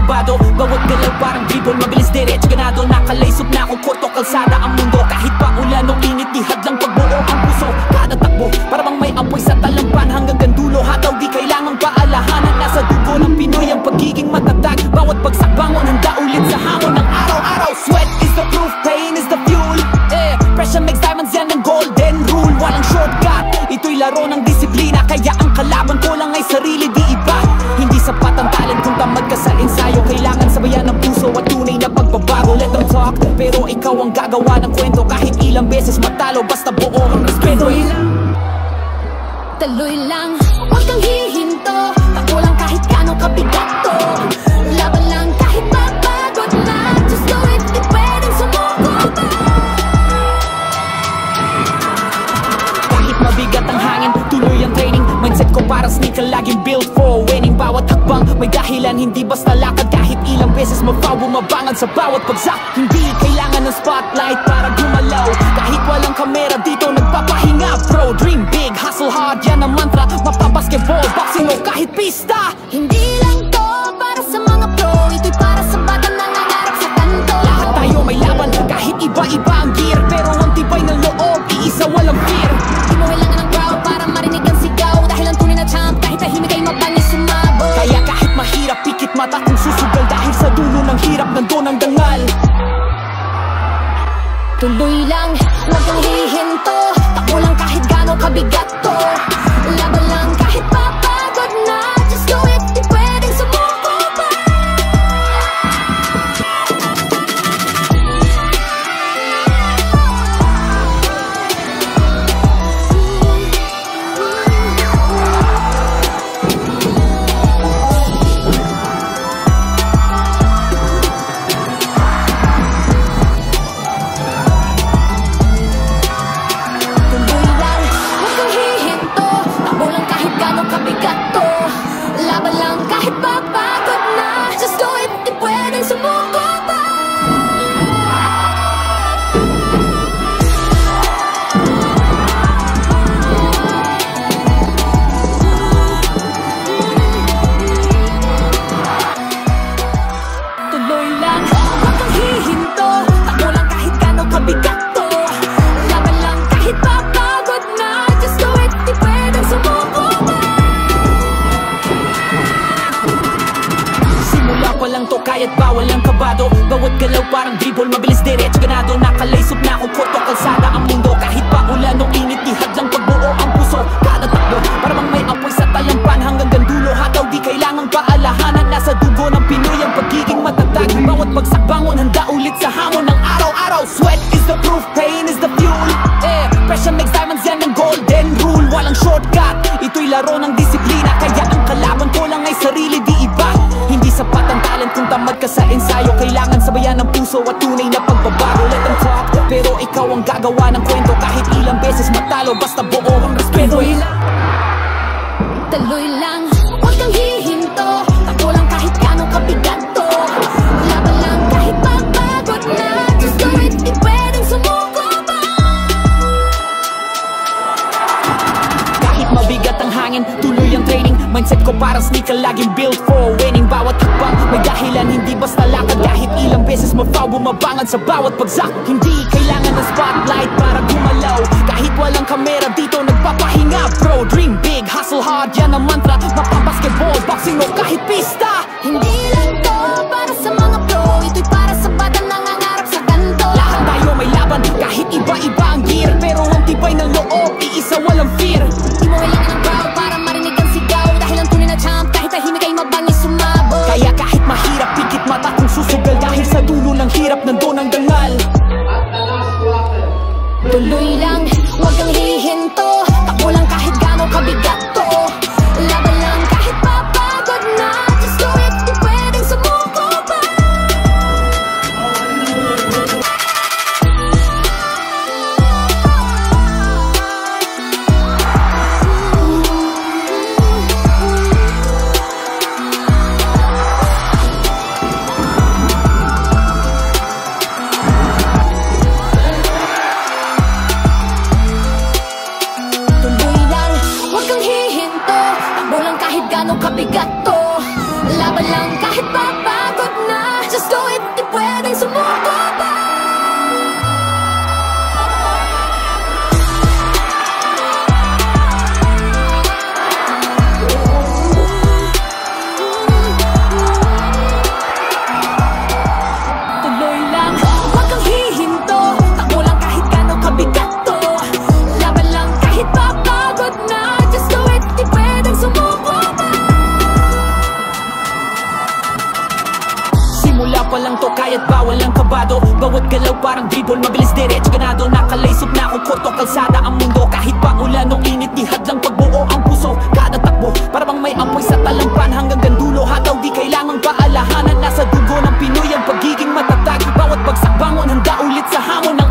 kabado. Bawat galaw parang dribble, mabilis diretso ganado. Nakalaysop na akong korto, kalsada ang mundo. Kahit pa ulan o init, di hadlang pagbuo ang puso. Kada takbo, parang may apoy sa talampan. Hanggang gandulo, hataw di kailangang paalahanan. Nasa dugo ng Pinoy ang pagiging matatag. Bawat bagsak bangon, handa ulit sa hamon ng araw-araw. Sweat is the proof, pain is the fuel. Pressure makes diamonds, yan ang golden rule. Walang shortcut, ito'y laro ng disiplina. Kaya ang kalaban ko lang ay sarili, di iba. Hindi sapat ang talent kung tamad ka sa ensayo. Kailangan sabayan ng puso at tunay na pagbabago. Let them talk, pero ikaw ang gagawa ng kwento. Kahit ilang beses matalo, basta buo ang respeto. Tuloy lang, huwag kang hihinto. Takbo lang kahit gano'ng kabigat to. Laban lang kahit mapagod na. Just do it, di pwedeng sumuko pa. Kahit mabigat ang hangin, tuloy ang training. Mindset ko para sneaker, laging built for winning. Bawat hakbang may dahilan, hindi basta lakad. Kahit ilang beses ma-foul, bumabangan sa bawat bagsak. Hindi kailangan ng spotlight para gumalaw. Kahit walang kamera dito, nagpapahinga. Pro, dream big, hustle hard, yan ang mantra. Mapabasketball, boxing o kahit pista. Hindi lang to para sa mga pro, ito'y para sa batang nangangarap sa kanto. Lahat tayo may laban, kahit iba-iba ang gear. Pero ang tibay ng loob, iisa walang fear. Di mo kailangan ng crowd para marinig ang sigaw. Dahil ang tunay na champ, kahit tahimik ay mabangis sumabot. Kaya kahit mahirap, pikit mata kung susugal. Dahil sa dulo ng hirap, nandun ang dangal. Tuloy lang, huwag kang hihinto. Takbo lang kahit gano'ng kabigat to. Laban lang kahit papagod na. Just do it, di pwedeng sumuko pa. Kaya't bawal ang kabado. Bawat galaw parang dribble, mabilis diretso ganado. Nakalaysop na akong korto, kalsada ang mundo. Kahit pa ulan o init, di hadlang pagbuo ang puso. Kada takbo, parang may apoy sa talampan. Hanggang gandulo, hataw di kailangang paalahanan. Nasa dugo ng Pinoy ang pagiging matatag. Bawat bagsak bangon, handa ulit sa hamon ng araw-araw. Sweat is the proof, pain is the fuel. Pressure makes diamonds, yan ang golden rule. Walang shortcut, ito'y laro ng disiplina. Kaya ang kalaban ko lang ay sarili, di iba. Hindi sapat ang talent kung tamad ka sa ensayo. Kailangan sabayan ng puso at tunay na pagbabago. Let them talk, pero ikaw ang gagawa ng kwento. Kahit ilang beses matalo, basta buo ang respeto. Tuloy lang, huwag kang hihinto. Takbo lang kahit gano'ng kabigat to. Laban lang kahit papagod na. Just do it, di pwedeng sumuko pa. Kahit mabigat ang hangin, tuloy ang training. Mindset ko para sneaker, laging built for winning. Bawat hakbang may dahilan, hindi basta lakad. Kahit ilang beses ma-foul, bumabangan sa bawat bagsak. Hindi kailangan ng spotlight para gumalaw. Kahit walang kamera dito, nagpapahinga. Pro, dream big, hustle hard, yan ang mantra. Mapabasketball, boxing o kahit pista. Hindi lang to para sa mga pro, ito'y para sa batang nangangarap sa kanto. Lahat tayo may laban, kahit iba-iba ang gear. Pero ang tibay ng loob, iisa walang fear. Di mo kailangan ng crowd para marinig ang sigaw. Dahil ang tunay na champ, kahit tahimik ay mabangis sumabot. Kaya kahit mahirap, pikit mata kung susugal. Dahil sa dulo ng hirap, nandun ang dangal. Tuloy lang, huwag kang hihinto. Takbo lang kahit gano'ng kabigat to. Laban lang kahit papagod na. Just do it, di pwedeng sumuko pa. Kabigat to. Laban lang kahit papagod korto, kalsada ang mundo. Kahit pa ulan o init, di hadlang pagbuo ang puso. Kada takbo, para bang may apoy sa talampan. Hanggang gandulo, hataw di kailangang paalahanan. Nasa dugo ng Pinoy ang pagiging matatag. Bawat bagsak bangon, handa ulit sa hamon.